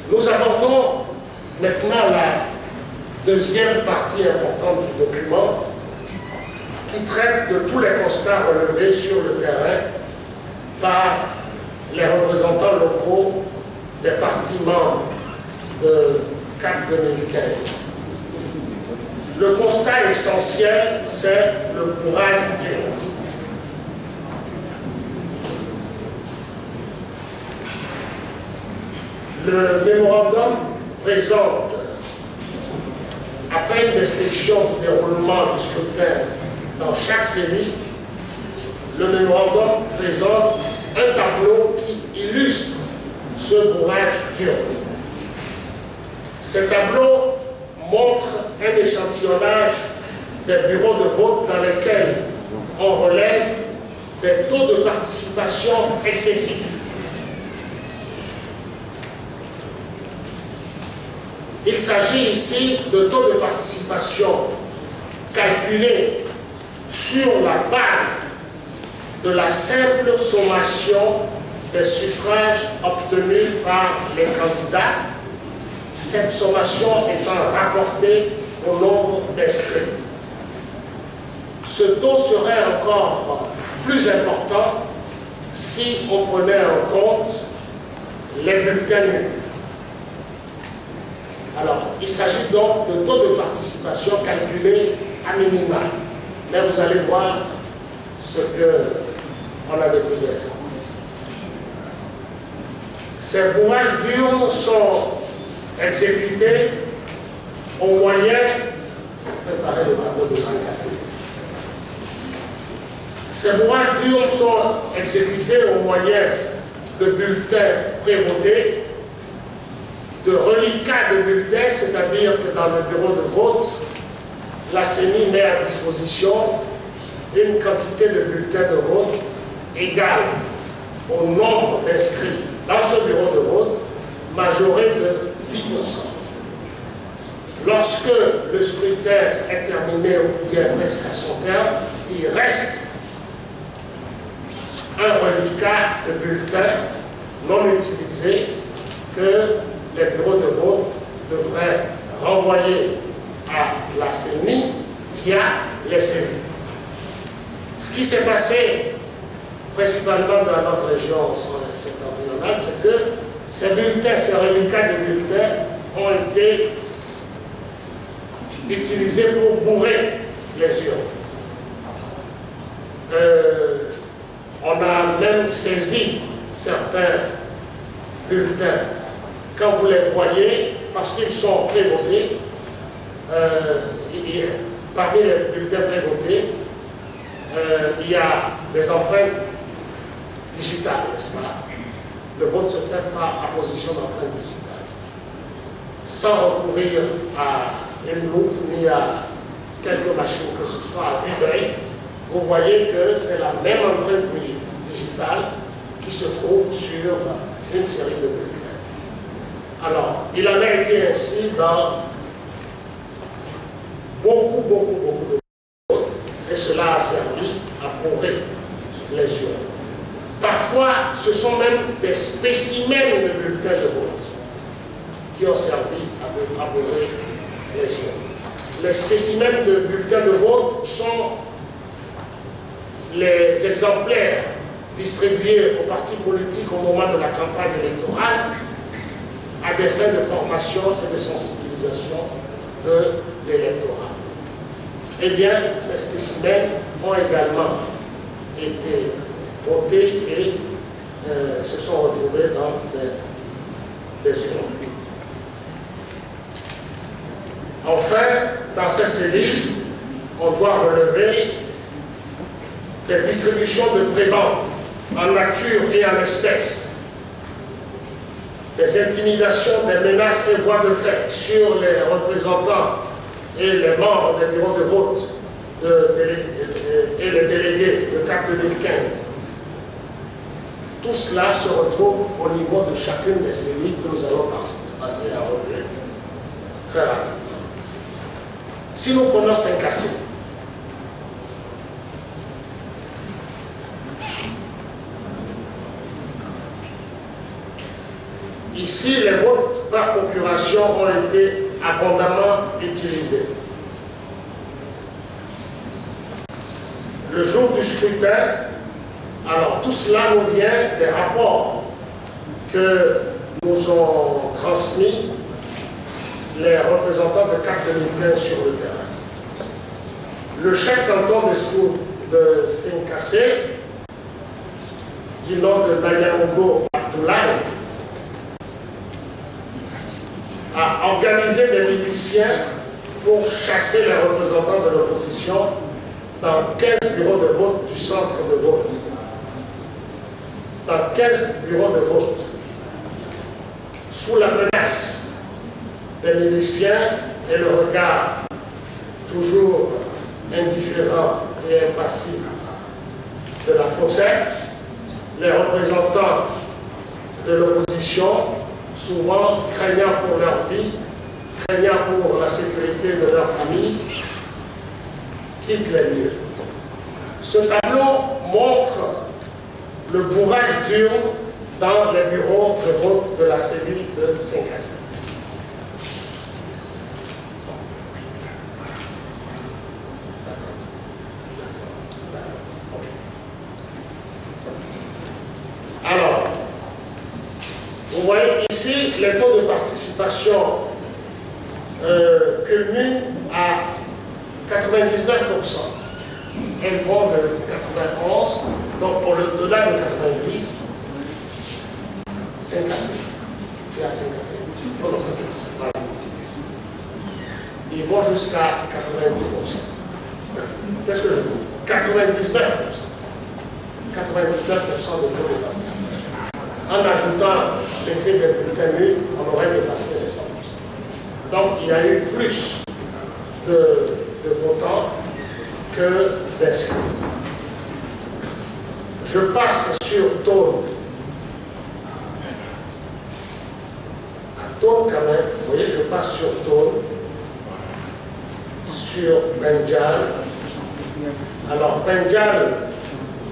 Nous abordons maintenant la deuxième partie importante du document qui traite de tous les constats relevés sur le terrain par les représentants locaux des partis membres de CAP 2015. Le constat essentiel, c'est le courage dur. Le mémorandum présente, après une description du déroulement du scrutin dans chaque série, le mémorandum présente un tableau qui illustre ce courage dur. Ce tableau montre un échantillonnage des bureaux de vote dans lesquels on relève des taux de participation excessifs. Il s'agit ici de taux de participation calculés sur la base de la simple sommation des suffrages obtenus par les candidats, cette sommation étant rapportée au nombre d'inscrits. Ce taux serait encore plus important si on prenait en compte les bulletins nuls. Alors, il s'agit donc de taux de participation calculé à minima. Mais vous allez voir ce qu'on a découvert. Ces bourrages d'urnes sont exécutés au moyen, préparez le tableau de cassé. Ces bourrages d'urnes sont exécutés au moyen de bulletins prévotés, de reliquats de bulletins, c'est-à-dire que dans le bureau de vote, la CENI met à disposition une quantité de bulletins de vote égale au nombre d'inscrits dans ce bureau de vote, majoré de 10%. Lorsque le scrutin est terminé ou bien presque à son terme, il reste un reliquat de bulletins non utilisés que les bureaux de vote devraient renvoyer à la CENI via les séries. Ce qui s'est passé principalement dans notre région septentrionale, c'est que ces bulletins, ces reliquats de bulletins ont été utilisés pour bourrer les urnes. On a même saisi certains bulletins. Quand vous les voyez, parce qu'ils sont prévotés, parmi les bulletins prévotés, il y a des empreintes digitales, n'est-ce pas? Le vote se fait par apposition d'empreintes digitales. Sans recourir à une loupe ni à quelques machines que ce soit à vue d'œil, vous voyez que c'est la même empreinte digitale qui se trouve sur une série de bulletins. Alors, il en a été ainsi dans beaucoup de votes, et cela a servi à bourrer les urnes. Parfois, ce sont même des spécimens de bulletins de vote qui ont servi à bourrer les urnes. Les spécimens de bulletins de vote sont les exemplaires distribués aux partis politiques au moment de la campagne électorale à des fins de formation et de sensibilisation de l'électorat. Eh bien, ces spécimens ont également été votés et se sont retrouvés dans des urnes. Enfin, dans cette série, on doit relever des distributions de prébans en nature et en espèces, des intimidations, des menaces et voies de fait sur les représentants et les membres des bureaux de vote et les délégués de CAP 2015. Tout cela se retrouve au niveau de chacune des séries que nous allons passer à relever très rapidement. Si nous prenons 5 cassés, Ici, les votes par procuration ont été abondamment utilisés. Le jour du scrutin, alors tout cela nous vient des rapports que nous ont transmis les représentants de CAP 2015 sur le terrain. Le chef canton de Séncassé, du nom de Nayamogo Abdoulaye, a organisé des miliciens pour chasser les représentants de l'opposition dans 15 bureaux de vote du centre de vote. Dans 15 bureaux de vote, sous la menace des miliciens et le regard toujours indifférent et impassible de la Fossette, les représentants de l'opposition, souvent craignant pour leur vie, craignant pour la sécurité de leur famille, quittent les lieux. Ce tableau montre le bourrage d'urnes dans les bureaux de vote de la CENI de Séncassé. Alors, vous voyez ici, les taux de participation culminent à 99%. Elles vont de 91, donc au-delà de 90, Séncassé. Tu as Séncassé. Non, ça c'est pas. Ils vont jusqu'à 90%. Qu'est-ce que je dis? 99%. 99% de taux de participation. En ajoutant l'effet des bulletins nuls, on aurait dépassé les 100%. Donc il y a eu plus de votants que d'inscrits. Je passe sur Tôle. À Tôle quand même, vous voyez, je passe sur Tôle, sur Benjal. Alors Benjal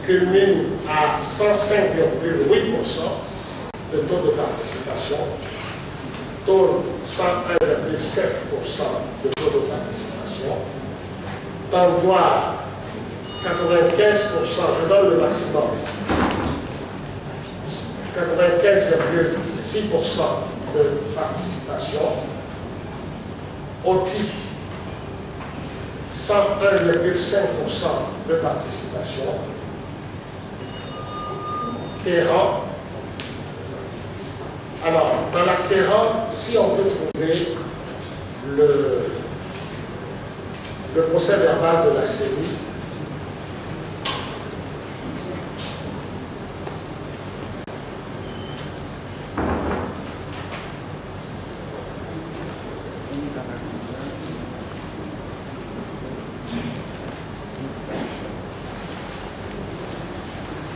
culmine à 105,8% de taux de participation, Tôle 101,7% de taux de participation, Tandoua 95%, je donne le maximum, 95,6% de participation, Oti 101,5% de participation, Kéran. Alors, dans la Kéran, si on peut trouver le procès verbal de la CENI,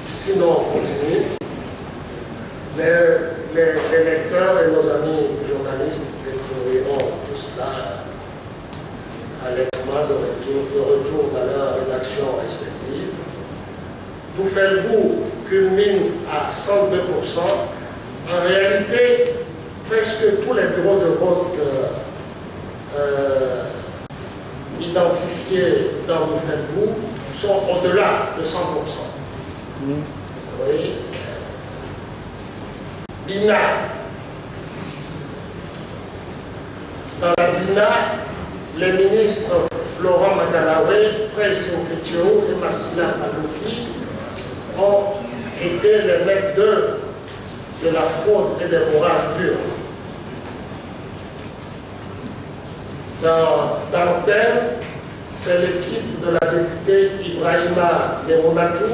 sinon on continue. Les lecteurs et nos amis journalistes découvriront tout cela allègrement de retour dans leur rédaction respective. Toufelbou culmine à 102%. En réalité, presque tous les bureaux de vote identifiés dans Toufelbou sont au-delà de 100%. Vous voyez, Bina. Dans la Bina, les ministres Florent Magalawe, Prey Senfetio et Massina Palouki ont été les maîtres d'œuvre de la fraude et des bourrages durs. Dans le thème, c'est l'équipe de la députée Ibrahima Lemonatou,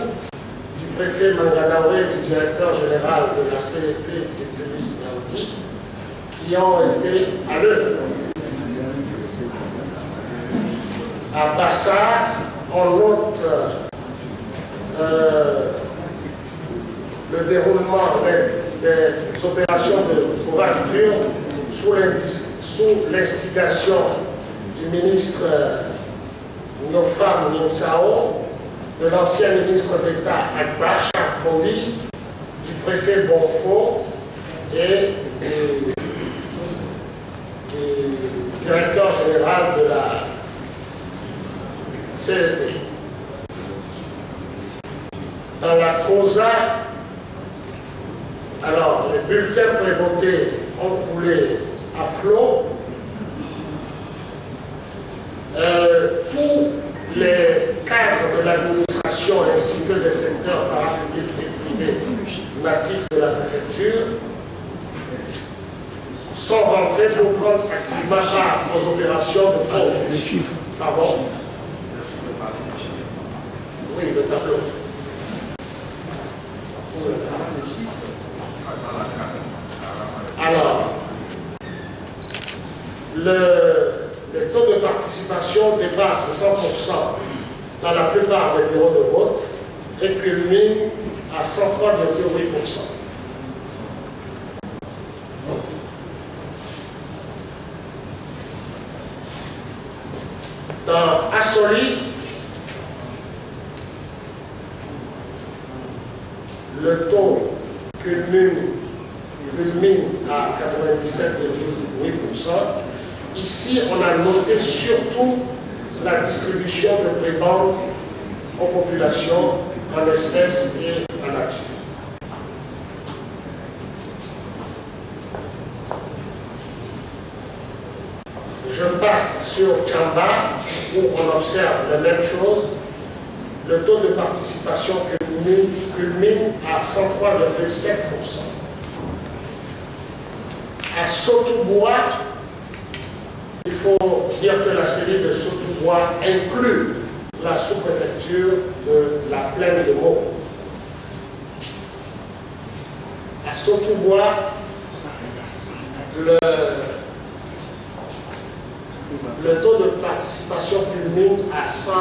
du préfet Manganawe et du directeur général de la CET Tételi Yanti, qui ont été à l'œuvre. À Bassar, on note le déroulement des opérations de bourrage dur sous l'instigation du ministre Nyofam Ninsao, de l'ancien ministre d'État Akbar Chakondi, du préfet Bonfo et Alors, les bulletins prévotés ont coulé à flot. Tous les cadres de l'administration ainsi que des secteurs parapublics et privés natifs de la préfecture sont rentrés pour prendre activement part aux opérations de fraude. Les chiffres. Pardon? Oui, le tableau. Alors, le taux de participation dépasse 100% dans la plupart des bureaux de vote et culmine à 103,8%. Dans Assoli, le taux culmine à 97,8%. Ici, on a noté surtout la distribution de prébendes aux populations en espèces et en nature. Je passe sur Tchamba, où on observe la même chose. Le taux de participation culmine à 103,7%. À Sotoubois, il faut dire que la série de Sotoubois inclut la sous-préfecture de la Plaine de Meaux. À Sotoubois, le taux de participation culmine à 102,4%.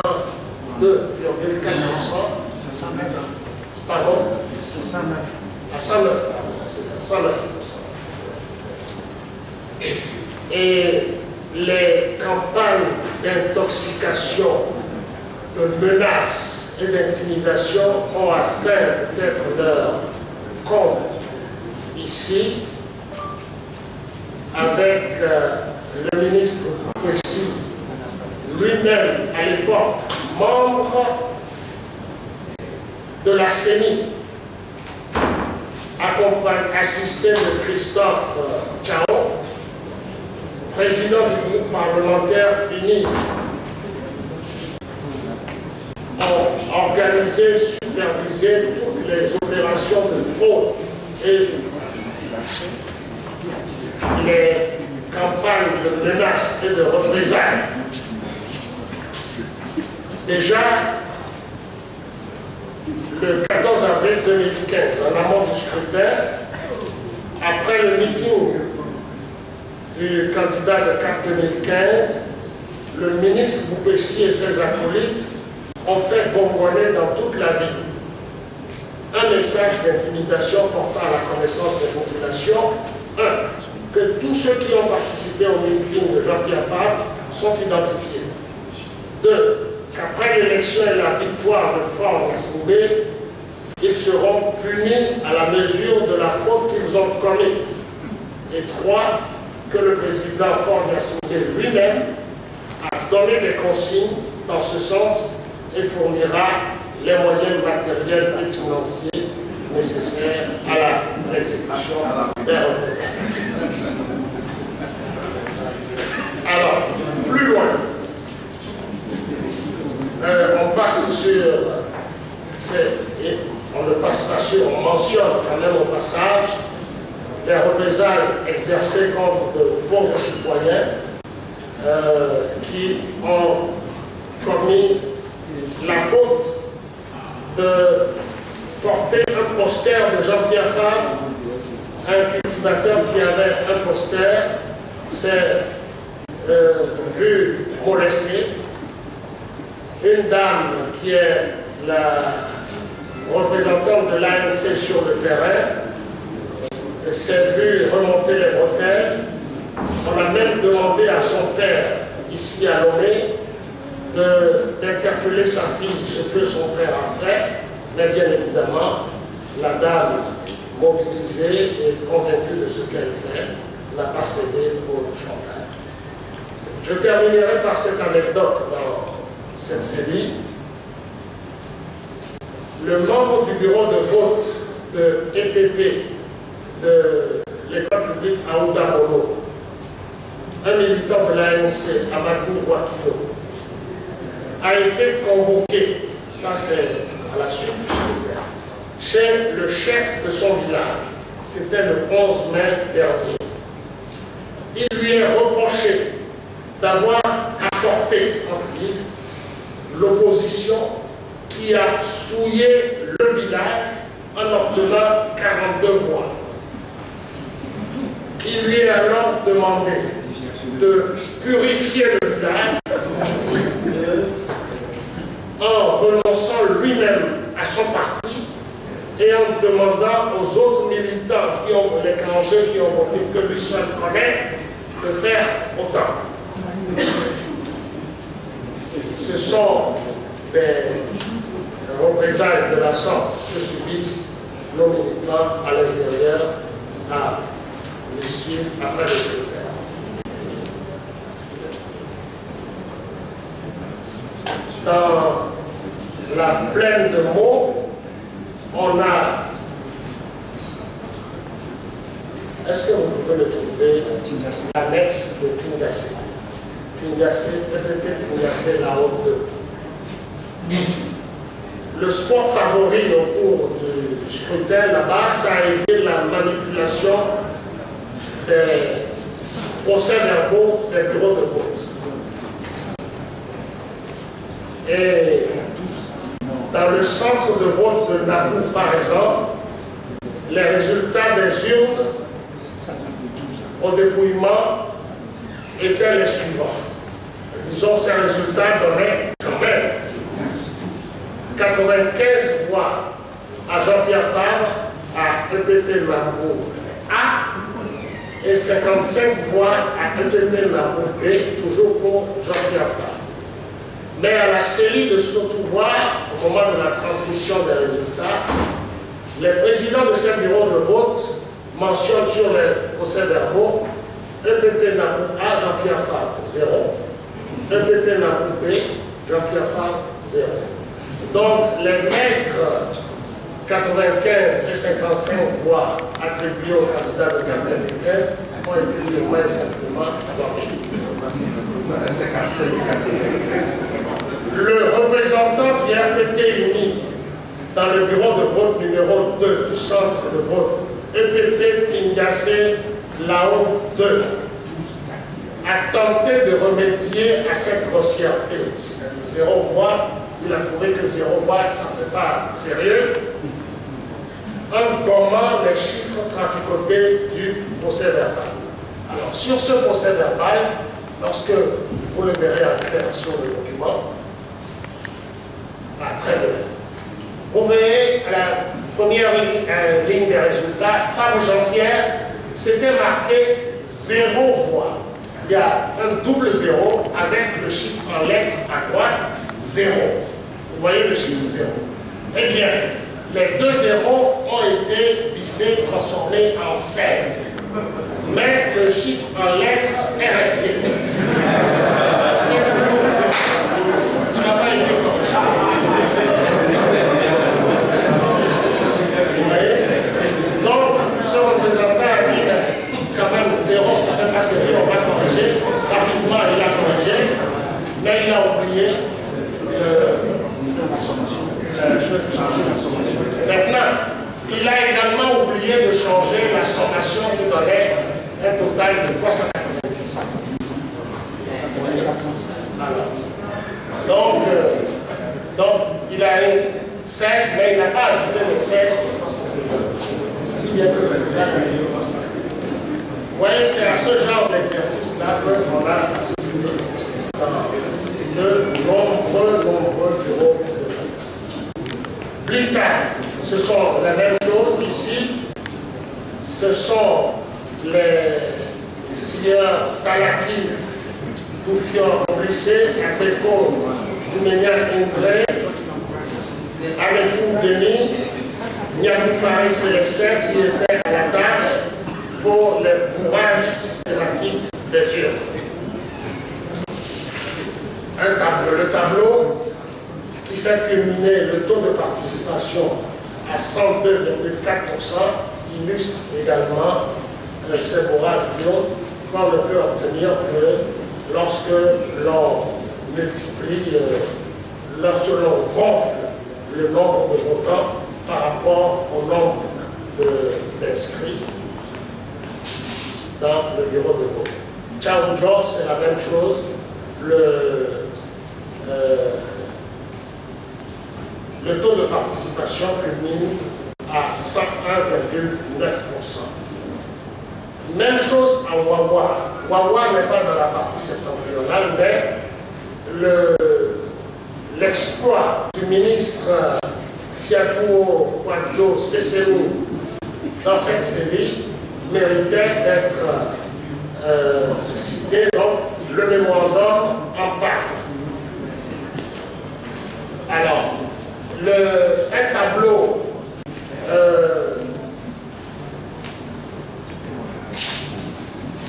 Pardon? À 109, c'est ça, 109%. Et les campagnes d'intoxication, de menaces et d'intimidation ont atteint peut-être leur comble ici, avec le ministre Kwesi, lui-même à l'époque membre de la CENI, assisté de Christophe Tchao, président du groupe parlementaire uni, ont organisé, supervisé toutes les opérations de fraude et les campagnes de menaces et de représailles. Déjà, le 14 avril 2015, en amont du scrutin, après le meeting du candidat de CAP 2015, le ministre Boupessi et ses acolytes ont fait bonbonner dans toute la ville un message d'intimidation portant à la connaissance des populations. Que tous ceux qui ont participé au meeting de Jean-Pierre Fabre sont identifiés. 2. Qu'après l'élection et la victoire de Faure Gnassingbé, ils seront punis à la mesure de la faute qu'ils ont commise. Et 3. Que le président Faure Gnassingbé lui-même a donné des consignes dans ce sens et fournira les moyens matériels et financiers nécessaires à l'exécution des représailles. Alors, plus loin, on passe sur, on ne passe pas sur, on mentionne quand même au passage les représailles exercées contre de pauvres citoyens qui ont commis la faute de porter un poster de Jean-Pierre Fabre. Un cultivateur qui avait un poster s'est vu molester. Une dame qui est la représentante de l'ANC sur le terrain s'est vue remonter les bretelles. On a même demandé à son père, ici à Lomé, d'interpeller sa fille, ce que son père a fait, mais bien évidemment, la dame mobilisée et convaincue de ce qu'elle fait, n'a pas cédé au chantage. Je terminerai par cette anecdote dans cette série. Le membre du bureau de vote de EPP l'ANC, Amadou Ouakilo, a été convoqué, ça c'est à la suite du scrutin, chez le chef de son village. C'était le 11 mai dernier. Il lui est reproché d'avoir apporté, entre guillemets, l'opposition qui a souillé le village en obtenant 42 voix. Il lui est alors demandé de purifier le village en renonçant lui-même à son parti et en demandant aux autres militants, les 42 qui ont voté, que lui seul connaît, de faire autant. Ce sont des représailles de la sorte que subissent nos militants à l'intérieur, à l'issue, après le scrutin. Dans la plaine de Meaux, on a... Est-ce que vous pouvez me trouver l'annexe de Tingassé? Tingassé, PPP Tingassé, la haute 2. Le sport favori au cours du scrutin là-bas, ça a été la manipulation des procès-verbaux des bureaux de vote. Et dans le centre de vote de Nabou, par exemple, les résultats des urnes au dépouillement étaient les suivants. Disons, ces résultats donnaient quand même 95 voix à Jean-Pierre Fabre, à EPP Nabou A, et 55 voix à EPP Nabou B, toujours pour Jean-Pierre Fabre. Mais à la série de Soutoubois, au moment de la transmission des résultats, les présidents de ces bureaux de vote mentionnent sur les procès-verbaux EPP Nabou A, Jean-Pierre Fabre, 0. EPP Nabou B, Jean-Pierre Fabre, 0. Donc, les maigres 95 et 55 voix attribuées au candidat de 95 ont été purement et simplement dormies. Le représentant du RPT uni dans le bureau de vote numéro 2 du centre de vote EPP Tingassé Lao 2 a tenté de remédier à cette grossièreté, c'est-à-dire 0 voix. Il a trouvé que 0 voix, ça ne fait pas sérieux, en gommant les chiffres traficotés du procès-verbal. Alors, sur ce procès-verbal, lorsque vous le verrez en clair sur le document, très bien. Vous verrez à la première ligne des résultats, Fabre Jean-Pierre, c'était marqué 0 voix. Il y a un double 0 avec le chiffre en lettres à droite, 0. Vous voyez le chiffre 0. Eh bien, les deux zéros ont été biffés, transformés en 16. Mais le chiffre en lettres est resté. Ça n'a pas été corrigé. Vous voyez? Donc, ce représentant a dit, quand même, 0, ça ne fait pas sérieux, on va corriger. Rapidement, il a corrigé, mais il a oublié maintenant, il a également oublié de changer la sommation qui donnait un total de 390. Donc, il a eu 16, mais il n'a pas ajouté les 16 de 390. Si bien que le résultat est resté. Vous voyez, c'est à ce genre d'exercice-là qu'on a assisté dans de nombreux bureaux de vote. Plus tard, ce sont les mêmes choses ici. Ce sont les seigneurs Talaki, Toufion, Blissé, Abeko, Dumenia Indré, Amefou Denis, Niabou Farid Célestin qui étaient à la tâche pour le bourrage systématique des urnes. Le tableau qui fait culminer le taux de participation à 102,4% illustre également ces bourrages d'urnes qu'on ne peut obtenir que lorsque l'on multiplie, lorsque l'on gonfle le nombre de votants par rapport au nombre d'inscrits dans le bureau de vote. Tchaoudjo, c'est la même chose. Le taux de participation culmine à 101,9%. Même chose à Wawa. Wawa n'est pas dans la partie septentrionale, mais l'exploit du ministre Fiatou Kwadjo Sessenou dans cette série méritait d'être cité, donc le mémorandum en parle. Alors, un tableau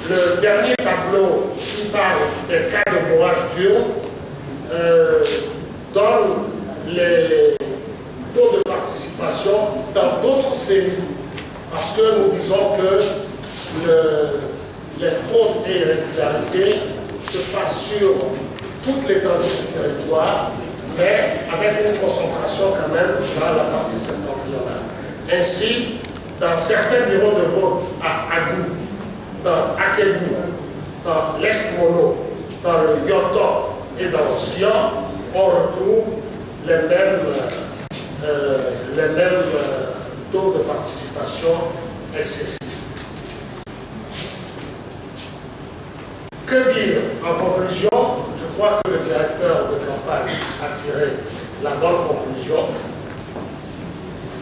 le dernier tableau qui parle des cas de bourrage d'urne donne les taux de participation dans d'autres séries. Parce que nous disons que les fraudes et irrégularités se passent sur toute l'étendue du territoire, mais avec une concentration quand même dans la partie septentrionale. Ainsi, dans certains bureaux de vote à Agou, dans Akebou, dans l'Est Mono, dans le Yoto et dans Zion, on retrouve les mêmes taux de participation excessifs. Que dire en conclusion? Je crois que le directeur de campagne a tiré la bonne conclusion.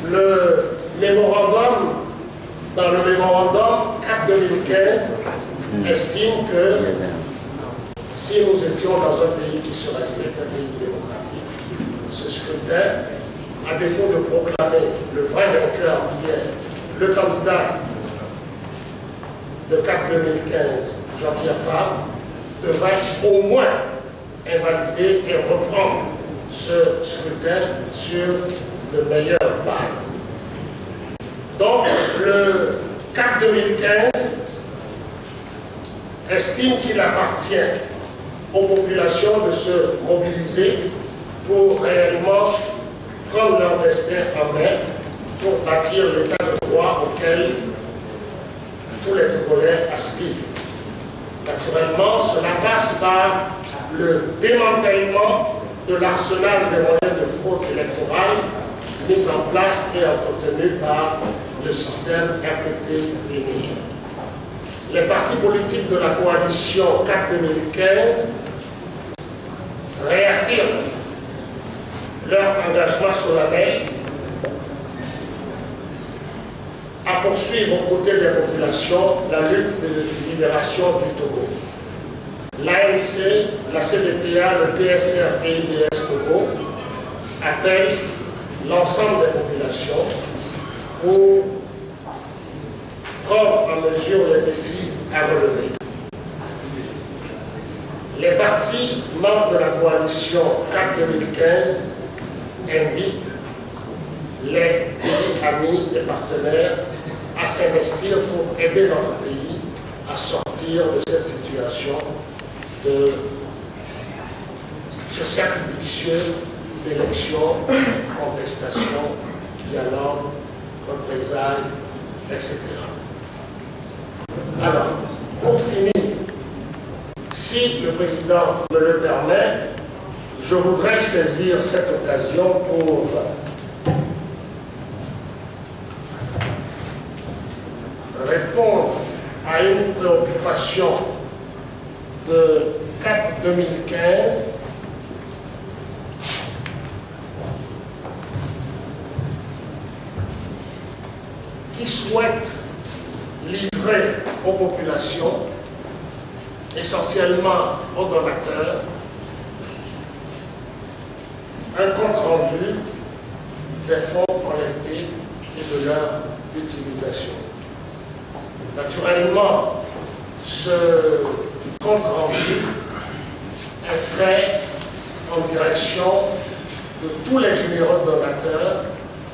Le mémorandum, dans le mémorandum 4-2015, estime que si nous étions dans un pays qui se respecte, un pays démocratique, ce scrutin, à défaut de proclamer le vrai vainqueur qui est le candidat de CAP 2015, Jean-Pierre Fabre, devrait au moins invalider et reprendre ce scrutin sur de meilleures bases. Donc, le CAP 2015 estime qu'il appartient aux populations de se mobiliser pour réellement prendre leur destin en main, pour bâtir l'état de droit auquel tous les Togolais aspirent. Naturellement, cela passe par le démantèlement de l'arsenal des moyens de fraude électorale mis en place et entretenu par le système RPT-UNIR. Les partis politiques de la coalition CAP 2015 réaffirment leur engagement solennel à poursuivre aux côtés des populations la lutte de libération du Togo. L'ANC, la CDPA, le PSR et l'IDS Togo appellent l'ensemble des populations pour prendre en mesure les défis à relever. Les partis membres de la coalition CAP 2015 invitent les pays amis et partenaires à s'investir pour aider notre pays à sortir de cette situation, de ce cercle vicieux d'élections, contestation, dialogue, représailles, etc. Alors, pour finir, si le président me le permet, je voudrais saisir cette occasion pour répondre à une préoccupation de CAP 2015 qui souhaite livrer aux populations, essentiellement aux donateurs, un compte rendu des fonds collectés et de leur utilisation. Naturellement, ce compte rendu est fait en direction de tous les généreux donateurs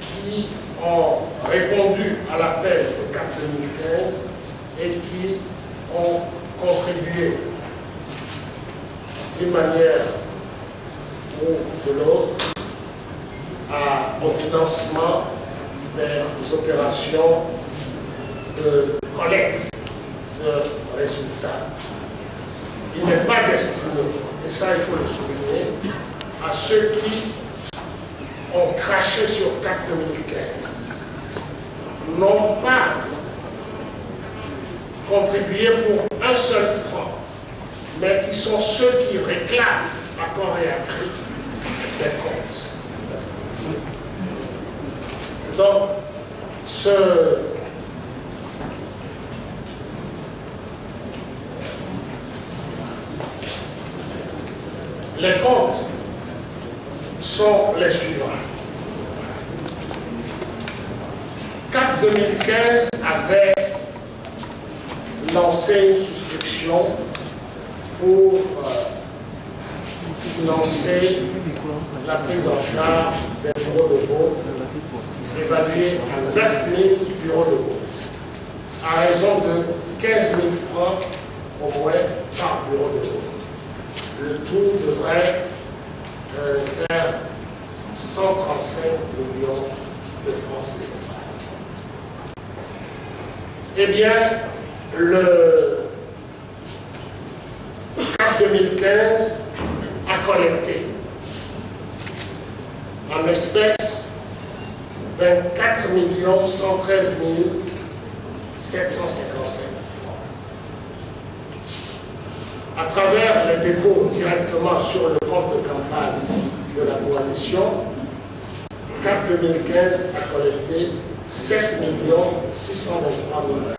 qui ont répondu à l'appel de CAP 2015 et qui ont contribué d'une manière ou de l'autre au financement des opérations de collecte de résultats. Il n'est pas destiné, et ça il faut le souligner, à ceux qui ont craché sur CAP 2015, n'ont pas contribué pour un seul franc, mais qui sont ceux qui réclament à corps et à cri des comptes. Donc, les comptes sont les suivants. CAP 2015 avait lancé une souscription pour financer la prise en charge des bureaux de vote, évalués à 9 000 bureaux de vote, à raison de 15 000 francs au moins par bureau de vote. Le tout devrait faire 135 millions de francs CFA. Eh bien, le CAP 2015 a collecté en espèces 24 113 757 francs. À travers les dépôts directement sur le compte de campagne de la coalition, CAP 2015 a collecté 7 623 000 francs.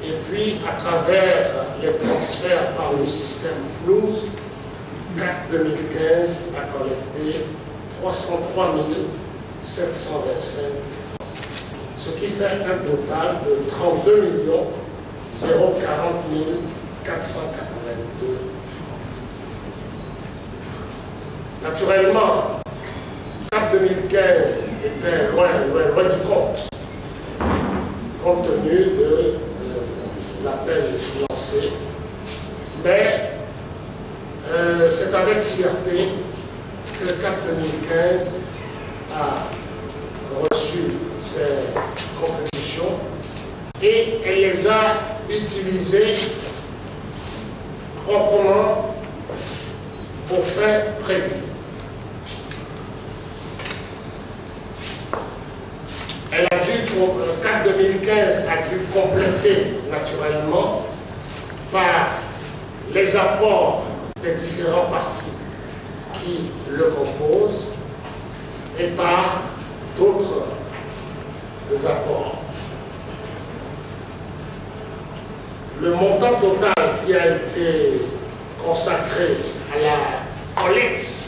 Et puis, à travers les transferts par le système FLOUS, CAP 2015 a collecté 303 725 francs, ce qui fait un total de 32 040 482 francs. Naturellement, CAP 2015 était loin du compte tenu de l'appel lancé, mais c'est avec fierté que CAP 2015 a reçu ces contributions et elle les a utilisées proprement aux fins prévues. CAP 2015 a dû compléter naturellement par les apports des différents partis qui le composent et par d'autres apports. Le montant total qui a été consacré à la collecte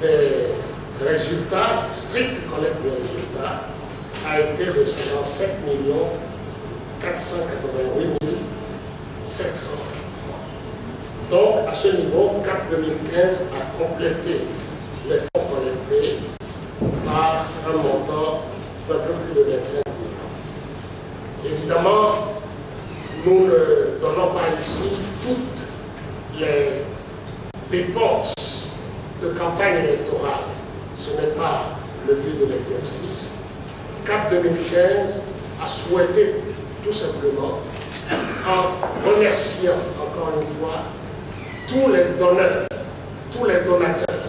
des résultats, stricte collecte des résultats, a été de 57 488 700 francs. Donc, à ce niveau, CAP 2015 a complété les fonds collectés par un montant d'un peu plus de 25 millions. Évidemment, nous ne donnons pas ici toutes les dépenses de campagne électorale. Ce n'est pas le but de l'exercice. CAP 2015 a souhaité tout simplement, en remerciant encore une fois tous les donneurs, tous les donateurs,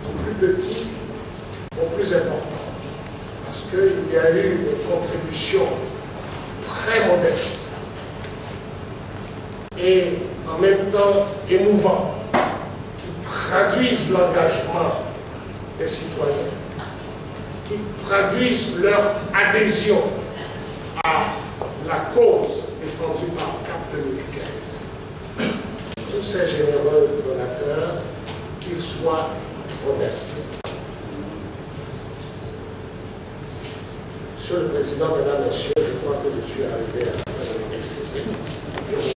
du plus petit au plus important, parce qu'il y a eu des contributions très modestes et en même temps émouvantes, qui traduisent l'engagement des citoyens, qui traduisent leur adhésion à la cause défendue par CAP 2015. Tous ces généreux donateurs, qu'ils soient remerciés. Monsieur le Président, Mesdames, Messieurs, je crois que je suis arrivé à